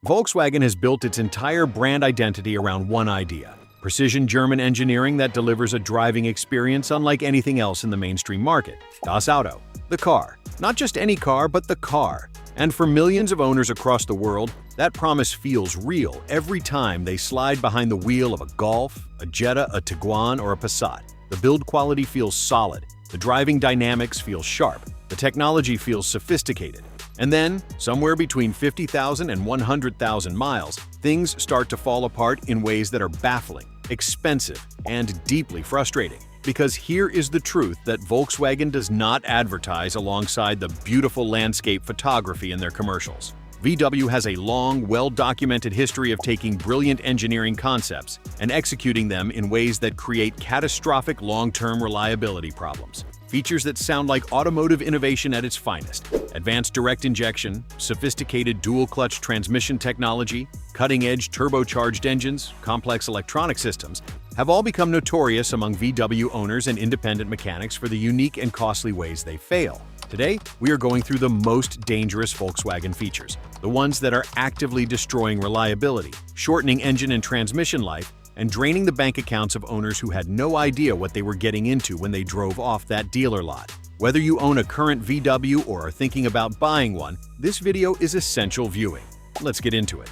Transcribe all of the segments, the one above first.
Volkswagen has built its entire brand identity around one idea: precision German engineering that delivers a driving experience unlike anything else in the mainstream market. Das Auto, the car. Not just any car, but the car. And for millions of owners across the world, that promise feels real every time they slide behind the wheel of a Golf, a Jetta, a Tiguan, or a Passat. The build quality feels solid, the driving dynamics feel sharp, the technology feels sophisticated. And then, somewhere between 50,000 and 100,000 miles, things start to fall apart in ways that are baffling, expensive, and deeply frustrating. Because here is the truth that Volkswagen does not advertise alongside the beautiful landscape photography in their commercials. VW has a long, well-documented history of taking brilliant engineering concepts and executing them in ways that create catastrophic long-term reliability problems. Features that sound like automotive innovation at its finest: advanced direct injection, sophisticated dual-clutch transmission technology, cutting-edge turbocharged engines, complex electronic systems, have all become notorious among VW owners and independent mechanics for the unique and costly ways they fail. Today, we are going through the most dangerous Volkswagen features, the ones that are actively destroying reliability, shortening engine and transmission life, and draining the bank accounts of owners who had no idea what they were getting into when they drove off that dealer lot. Whether you own a current VW or are thinking about buying one, this video is essential viewing. Let's get into it.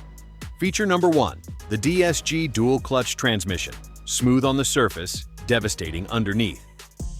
Feature number 1. The DSG dual-clutch transmission. Smooth on the surface, devastating underneath.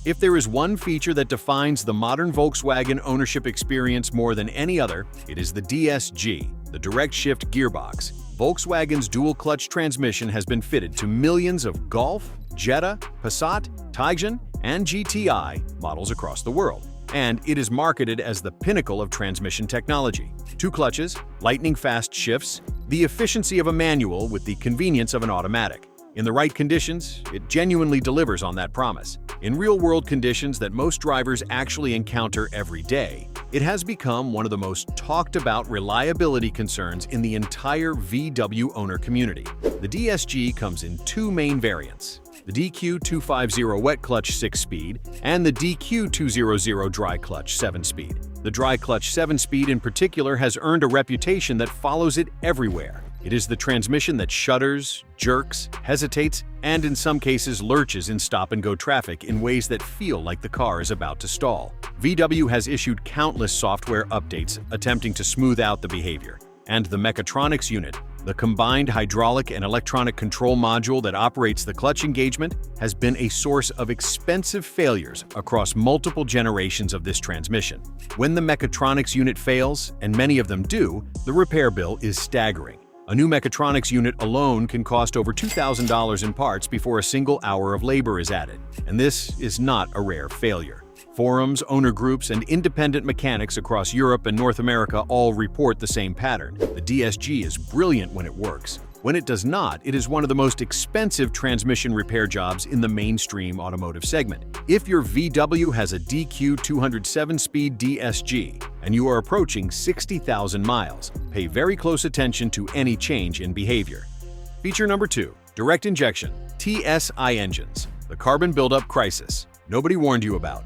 If there is one feature that defines the modern Volkswagen ownership experience more than any other, it is the DSG, the direct shift gearbox. Volkswagen's dual-clutch transmission has been fitted to millions of Golf, Jetta, Passat, Tiguan, and GTI models across the world, and it is marketed as the pinnacle of transmission technology. 2 clutches, lightning-fast shifts, the efficiency of a manual with the convenience of an automatic. In the right conditions, it genuinely delivers on that promise. In real-world conditions that most drivers actually encounter every day, it has become one of the most talked-about reliability concerns in the entire VW owner community. The DSG comes in 2 main variants: the DQ250 wet clutch 6-speed and the DQ200 dry clutch 7-speed. The dry clutch 7-speed in particular has earned a reputation that follows it everywhere. It is the transmission that shudders, jerks, hesitates, and in some cases lurches in stop-and-go traffic in ways that feel like the car is about to stall. VW has issued countless software updates attempting to smooth out the behavior, and the mechatronics unit, the combined hydraulic and electronic control module that operates the clutch engagement, has been a source of expensive failures across multiple generations of this transmission. When the mechatronics unit fails, and many of them do, the repair bill is staggering. A new mechatronics unit alone can cost over $2,000 in parts before a single hour of labor is added, and this is not a rare failure. Forums, owner groups, and independent mechanics across Europe and North America all report the same pattern. The DSG is brilliant when it works. When it does not, it is one of the most expensive transmission repair jobs in the mainstream automotive segment. If your VW has a DQ207-speed DSG and you are approaching 60,000 miles, pay very close attention to any change in behavior. Feature number 2. Direct injection, TSI engines. The carbon buildup crisis nobody warned you about.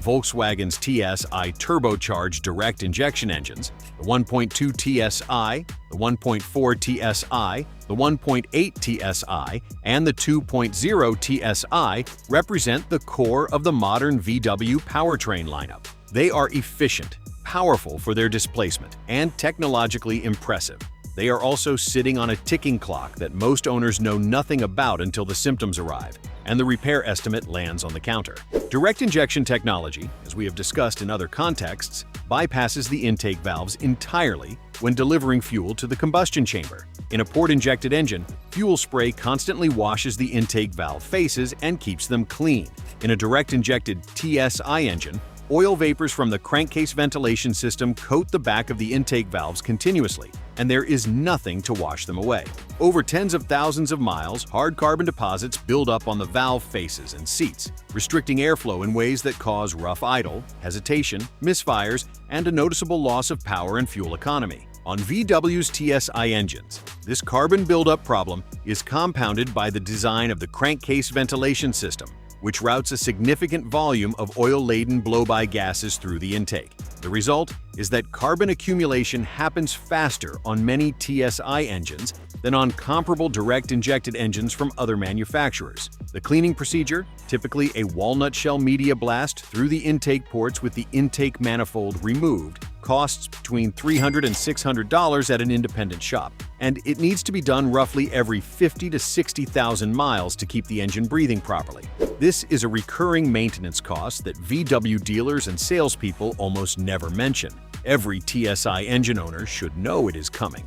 Volkswagen's TSI turbocharged direct injection engines, the 1.2 TSI, the 1.4 TSI, the 1.8 TSI, and the 2.0 TSI represent the core of the modern VW powertrain lineup. They are efficient, powerful for their displacement, and technologically impressive. They are also sitting on a ticking clock that most owners know nothing about until the symptoms arrive, and the repair estimate lands on the counter. Direct injection technology, as we have discussed in other contexts, bypasses the intake valves entirely when delivering fuel to the combustion chamber. In a port-injected engine, fuel spray constantly washes the intake valve faces and keeps them clean. In a direct-injected TSI engine, oil vapors from the crankcase ventilation system coat the back of the intake valves continuously, and there is nothing to wash them away. Over tens of thousands of miles, hard carbon deposits build up on the valve faces and seats, restricting airflow in ways that cause rough idle, hesitation, misfires, and a noticeable loss of power and fuel economy. On VW's TSI engines, this carbon buildup problem is compounded by the design of the crankcase ventilation system, which routes a significant volume of oil-laden blow-by gases through the intake. The result is that carbon accumulation happens faster on many TSI engines than on comparable direct-injected engines from other manufacturers. The cleaning procedure, typically a walnut shell media blast through the intake ports with the intake manifold removed, costs between $300 and $600 at an independent shop, and it needs to be done roughly every 50 to 60,000 miles to keep the engine breathing properly. This is a recurring maintenance cost that VW dealers and salespeople almost never mention. Every TSI engine owner should know it is coming.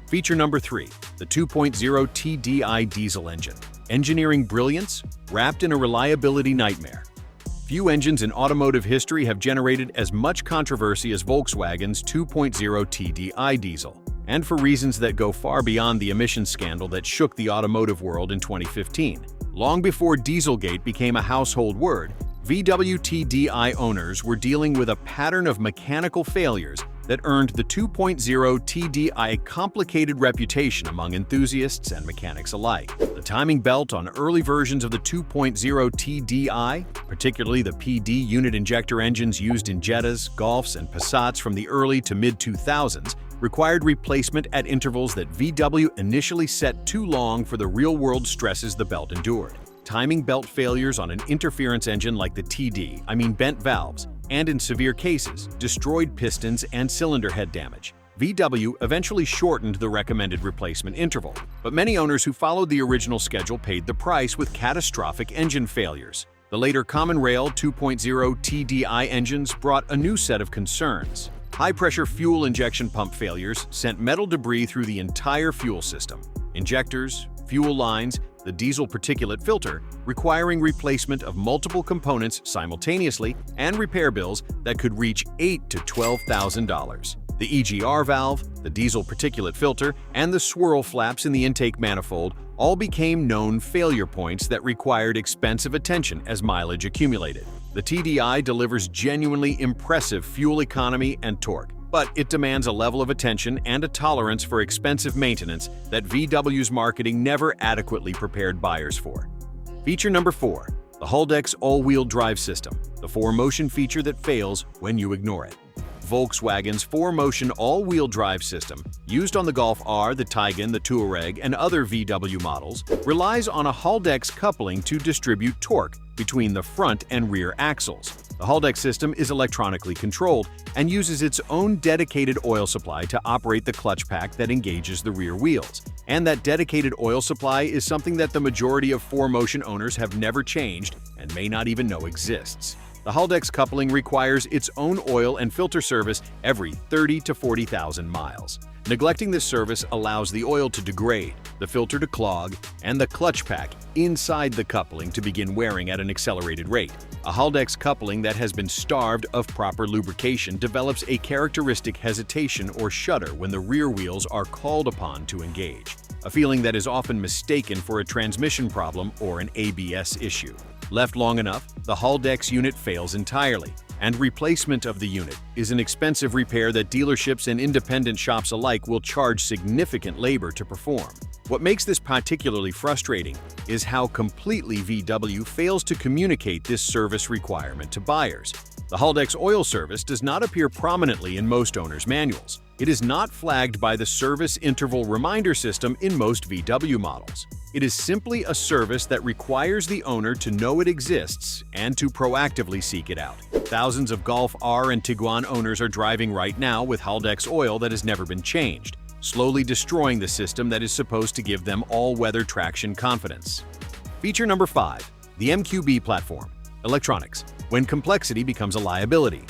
Feature number 3, the 2.0 TDI diesel engine. Engineering brilliance wrapped in a reliability nightmare. Few engines in automotive history have generated as much controversy as Volkswagen's 2.0 TDI diesel, and for reasons that go far beyond the emissions scandal that shook the automotive world in 2015. Long before Dieselgate became a household word, VW TDI owners were dealing with a pattern of mechanical failures that earned the 2.0 TDI a complicated reputation among enthusiasts and mechanics alike. The timing belt on early versions of the 2.0 TDI, particularly the PD unit injector engines used in Jettas, Golfs, and Passats from the early to mid-2000s, required replacement at intervals that VW initially set too long for the real-world stresses the belt endured. Timing belt failures on an interference engine like the bent valves, and in severe cases, destroyed pistons and cylinder head damage. VW eventually shortened the recommended replacement interval, but many owners who followed the original schedule paid the price with catastrophic engine failures. The later Common Rail 2.0 TDI engines brought a new set of concerns. High-pressure fuel injection pump failures sent metal debris through the entire fuel system. Injectors, fuel lines, the diesel particulate filter, requiring replacement of multiple components simultaneously, and repair bills that could reach $8,000 to $12,000. The EGR valve, the diesel particulate filter, and the swirl flaps in the intake manifold all became known failure points that required expensive attention as mileage accumulated. The TDI delivers genuinely impressive fuel economy and torque, but it demands a level of attention and a tolerance for expensive maintenance that VW's marketing never adequately prepared buyers for. Feature number 4, the Haldex all-wheel drive system, the 4-motion feature that fails when you ignore it. Volkswagen's 4-motion all-wheel drive system, used on the Golf R, the Tiguan, the Touareg, and other VW models, relies on a Haldex coupling to distribute torque between the front and rear axles. The Haldex system is electronically controlled and uses its own dedicated oil supply to operate the clutch pack that engages the rear wheels. And that dedicated oil supply is something that the majority of 4-motion owners have never changed and may not even know exists. The Haldex coupling requires its own oil and filter service every 30 to 40,000 miles. Neglecting this service allows the oil to degrade, the filter to clog, and the clutch pack inside the coupling to begin wearing at an accelerated rate. A Haldex coupling that has been starved of proper lubrication develops a characteristic hesitation or shudder when the rear wheels are called upon to engage, a feeling that is often mistaken for a transmission problem or an ABS issue. Left long enough, the Haldex unit fails entirely, and replacement of the unit is an expensive repair that dealerships and independent shops alike will charge significant labor to perform. What makes this particularly frustrating is how completely VW fails to communicate this service requirement to buyers. The Haldex oil service does not appear prominently in most owners' manuals. It is not flagged by the service interval reminder system in most VW models. It is simply a service that requires the owner to know it exists and to proactively seek it out. Thousands of Golf R and Tiguan owners are driving right now with Haldex oil that has never been changed, slowly destroying the system that is supposed to give them all-weather traction confidence. Feature number 5, the MQB platform, electronics, when complexity becomes a liability.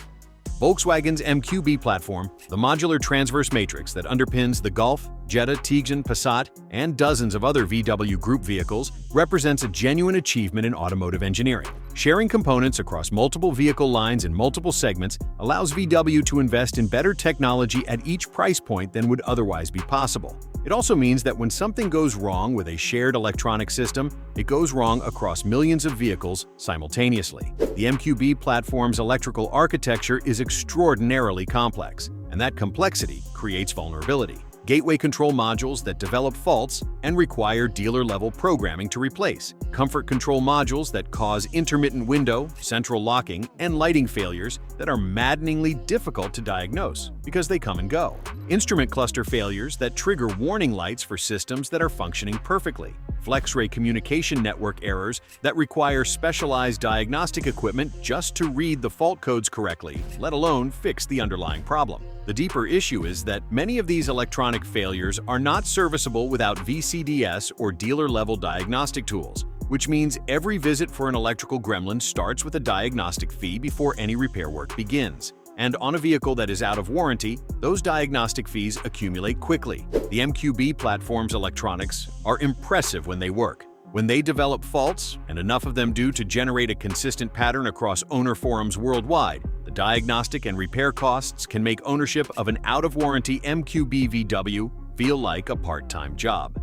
Volkswagen's MQB platform, the modular transverse matrix that underpins the Golf, Jetta, Tiguan, Passat, and dozens of other VW Group vehicles, represents a genuine achievement in automotive engineering. Sharing components across multiple vehicle lines in multiple segments allows VW to invest in better technology at each price point than would otherwise be possible. It also means that when something goes wrong with a shared electronic system, it goes wrong across millions of vehicles simultaneously. The MQB platform's electrical architecture is extraordinarily complex, and that complexity creates vulnerability. gateway control modules that develop faults and require dealer-level programming to replace, comfort control modules that cause intermittent window, central locking, and lighting failures that are maddeningly difficult to diagnose because they come and go, instrument cluster failures that trigger warning lights for systems that are functioning perfectly, FlexRay communication network errors that require specialized diagnostic equipment just to read the fault codes correctly, let alone fix the underlying problem. The deeper issue is that many of these electronic failures are not serviceable without VCDS or dealer-level diagnostic tools, which means every visit for an electrical gremlin starts with a diagnostic fee before any repair work begins. And on a vehicle that is out of warranty, those diagnostic fees accumulate quickly. The MQB platform's electronics are impressive when they work. When they develop faults, and enough of them do to generate a consistent pattern across owner forums worldwide, the diagnostic and repair costs can make ownership of an out-of-warranty MQB VW feel like a part-time job.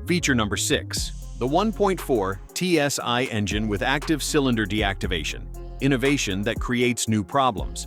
Feature number 6. The 1.4 TSI engine with active cylinder deactivation. Innovation that creates new problems.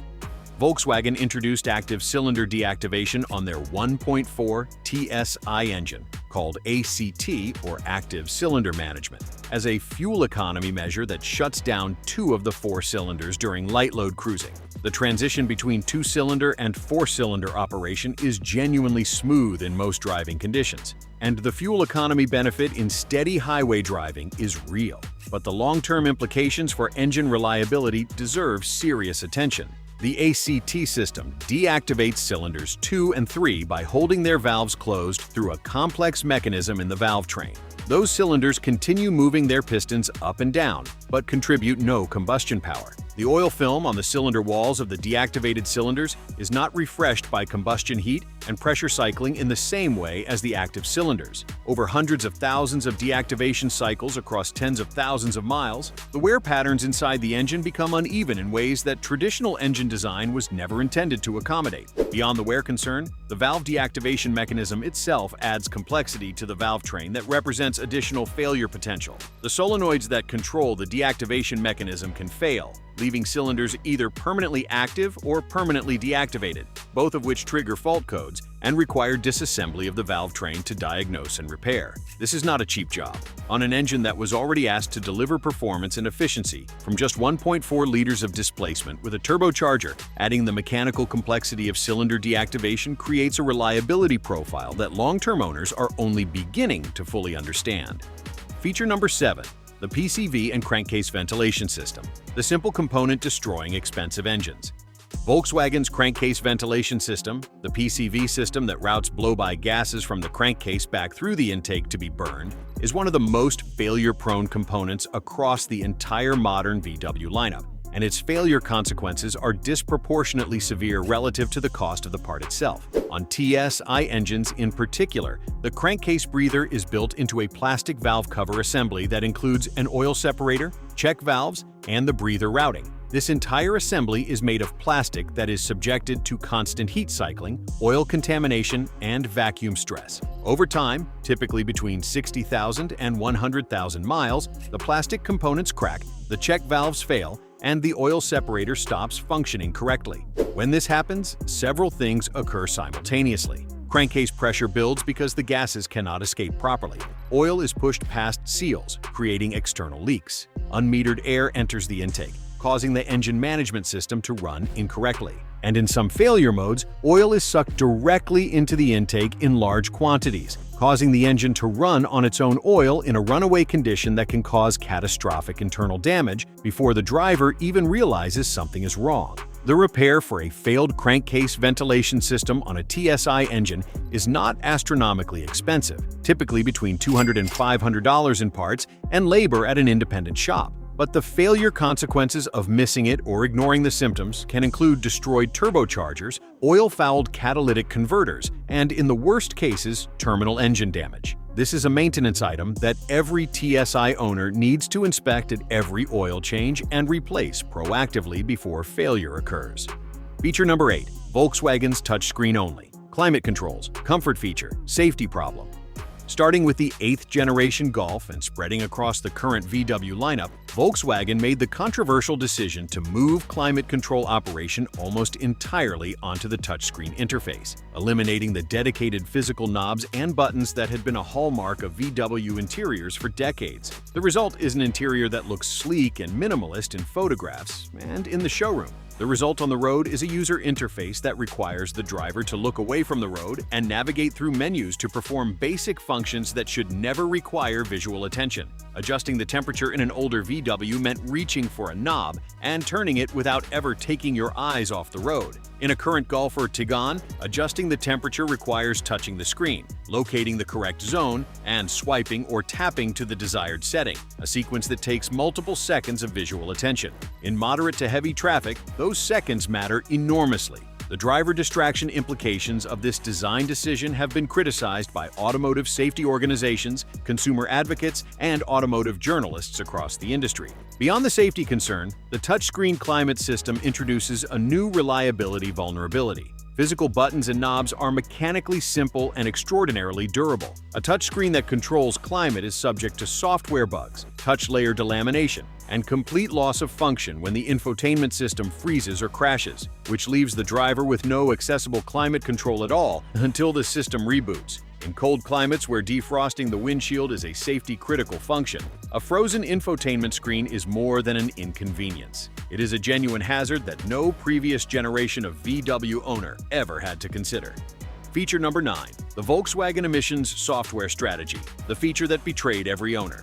Volkswagen introduced active cylinder deactivation on their 1.4 TSI engine, called ACT or Active Cylinder Management, as a fuel economy measure that shuts down 2 of the 4 cylinders during light load cruising. The transition between 2-cylinder and 4-cylinder operation is genuinely smooth in most driving conditions, and the fuel economy benefit in steady highway driving is real. But the long-term implications for engine reliability deserve serious attention. The ACT system deactivates cylinders 2 and 3 by holding their valves closed through a complex mechanism in the valve train. Those cylinders continue moving their pistons up and down, but contribute no combustion power. The oil film on the cylinder walls of the deactivated cylinders is not refreshed by combustion heat and pressure cycling in the same way as the active cylinders. Over hundreds of thousands of deactivation cycles across tens of thousands of miles, the wear patterns inside the engine become uneven in ways that traditional engine design was never intended to accommodate. Beyond the wear concern, the valve deactivation mechanism itself adds complexity to the valve train that represents additional failure potential. The solenoids that control the deactivation mechanism can fail, leaving cylinders either permanently active or permanently deactivated, both of which trigger fault codes and require disassembly of the valve train to diagnose and repair. This is not a cheap job on an engine that was already asked to deliver performance and efficiency from just 1.4 liters of displacement with a turbocharger. Adding the mechanical complexity of cylinder deactivation creates a reliability profile that long-term owners are only beginning to fully understand. Feature number 7. The PCV and crankcase ventilation system, the simple component destroying expensive engines. Volkswagen's crankcase ventilation system, the PCV system that routes blow-by gases from the crankcase back through the intake to be burned, is one of the most failure-prone components across the entire modern VW lineup, and its failure consequences are disproportionately severe relative to the cost of the part itself. On TSI engines in particular, the crankcase breather is built into a plastic valve cover assembly that includes an oil separator, check valves, and the breather routing. This entire assembly is made of plastic that is subjected to constant heat cycling, oil contamination, and vacuum stress. Over time, typically between 60,000 and 100,000 miles, the plastic components crack, the check valves fail, and the oil separator stops functioning correctly. When this happens, several things occur simultaneously. Crankcase pressure builds because the gases cannot escape properly. Oil is pushed past seals, creating external leaks. Unmetered air enters the intake, causing the engine management system to run incorrectly. And in some failure modes, oil is sucked directly into the intake in large quantities, causing the engine to run on its own oil in a runaway condition that can cause catastrophic internal damage before the driver even realizes something is wrong. The repair for a failed crankcase ventilation system on a TSI engine is not astronomically expensive, typically between $200 and $500 in parts and labor at an independent shop. But the failure consequences of missing it or ignoring the symptoms can include destroyed turbochargers, oil-fouled catalytic converters, and in the worst cases, terminal engine damage. This is a maintenance item that every TSI owner needs to inspect at every oil change and replace proactively before failure occurs. Feature number 8. Volkswagen's touchscreen only. Climate controls, comfort feature, safety problem. Starting with the 8th generation Golf and spreading across the current VW lineup, Volkswagen made the controversial decision to move climate control operation almost entirely onto the touchscreen interface, eliminating the dedicated physical knobs and buttons that had been a hallmark of VW interiors for decades. The result is an interior that looks sleek and minimalist in photographs and in the showroom. The result on the road is a user interface that requires the driver to look away from the road and navigate through menus to perform basic functions that should never require visual attention. Adjusting the temperature in an older VW meant reaching for a knob and turning it without ever taking your eyes off the road. In a current Golf or Tiguan, adjusting the temperature requires touching the screen, locating the correct zone, and swiping or tapping to the desired setting, a sequence that takes multiple seconds of visual attention. In moderate to heavy traffic, those seconds matter enormously. The driver distraction implications of this design decision have been criticized by automotive safety organizations, consumer advocates, and automotive journalists across the industry. Beyond the safety concern, the touchscreen climate system introduces a new reliability vulnerability. Physical buttons and knobs are mechanically simple and extraordinarily durable. A touchscreen that controls climate is subject to software bugs, touch layer delamination, and complete loss of function when the infotainment system freezes or crashes, which leaves the driver with no accessible climate control at all until the system reboots. In cold climates where defrosting the windshield is a safety-critical function, a frozen infotainment screen is more than an inconvenience. It is a genuine hazard that no previous generation of VW owner ever had to consider. Feature number 9. The Volkswagen Emissions Software Strategy, the feature that betrayed every owner.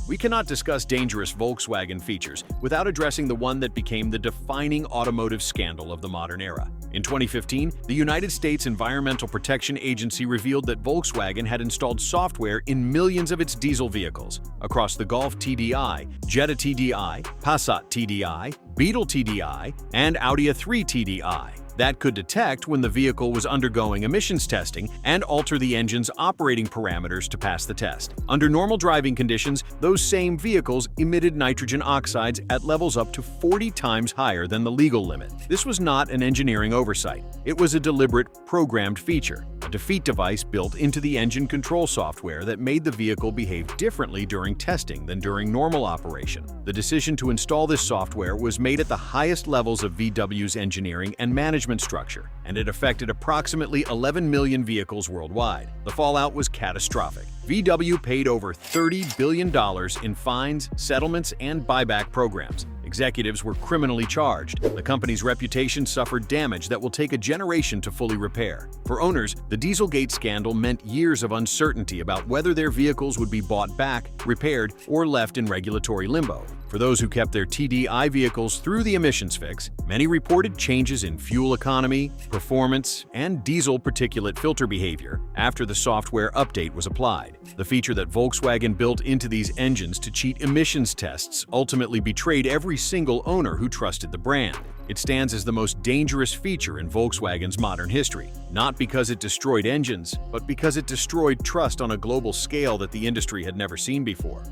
We cannot discuss dangerous Volkswagen features without addressing the one that became the defining automotive scandal of the modern era. In 2015, the United States Environmental Protection Agency revealed that Volkswagen had installed software in millions of its diesel vehicles across the Golf TDI, Jetta TDI, Passat TDI, Beetle TDI, and Audi A3 TDI. That could detect when the vehicle was undergoing emissions testing and alter the engine's operating parameters to pass the test. Under normal driving conditions, those same vehicles emitted nitrogen oxides at levels up to 40 times higher than the legal limit. This was not an engineering oversight. It was a deliberate, programmed feature, a defeat device built into the engine control software that made the vehicle behave differently during testing than during normal operation. The decision to install this software was made at the highest levels of VW's engineering and management structure, and it affected approximately 11 million vehicles worldwide. The fallout was catastrophic. VW paid over $30 billion in fines, settlements, and buyback programs. Executives were criminally charged. The company's reputation suffered damage that will take a generation to fully repair. For owners, the Dieselgate scandal meant years of uncertainty about whether their vehicles would be bought back, repaired, or left in regulatory limbo. For those who kept their TDI vehicles through the emissions fix, many reported changes in fuel economy, performance, and diesel particulate filter behavior after the software update was applied. The feature that Volkswagen built into these engines to cheat emissions tests ultimately betrayed every single owner who trusted the brand. It stands as the most dangerous feature in Volkswagen's modern history, not because it destroyed engines, but because it destroyed trust on a global scale that the industry had never seen before.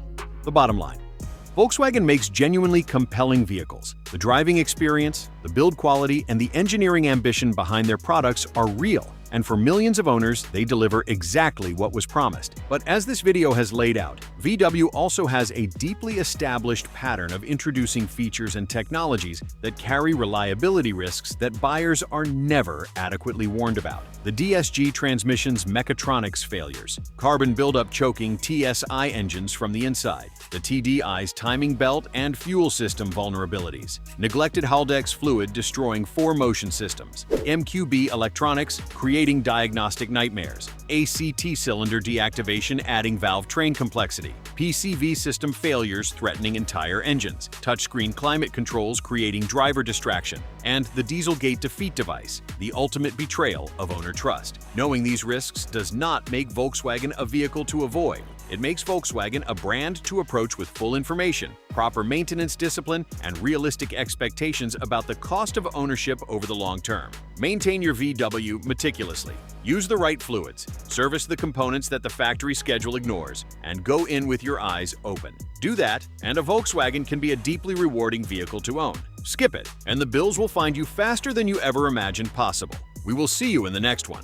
The bottom line: Volkswagen makes genuinely compelling vehicles. The driving experience, the build quality, and the engineering ambition behind their products are real. And for millions of owners, they deliver exactly what was promised. But as this video has laid out, VW also has a deeply established pattern of introducing features and technologies that carry reliability risks that buyers are never adequately warned about. The DSG transmission's mechatronics failures, carbon buildup choking TSI engines from the inside, the TDI's timing belt and fuel system vulnerabilities, neglected Haldex fluid destroying 4 motion systems, MQB electronics creating diagnostic nightmares, ACT cylinder deactivation adding valve train complexity, PCV system failures threatening entire engines, touchscreen climate controls creating driver distraction, and the Dieselgate defeat device, the ultimate betrayal of owner trust. Knowing these risks does not make Volkswagen a vehicle to avoid. It makes Volkswagen a brand to approach with full information, proper maintenance discipline, and realistic expectations about the cost of ownership over the long term. Maintain your VW meticulously. Use the right fluids, service the components that the factory schedule ignores, and go in with your eyes open. Do that, and a Volkswagen can be a deeply rewarding vehicle to own. Skip it, and the bills will find you faster than you ever imagined possible. We will see you in the next one.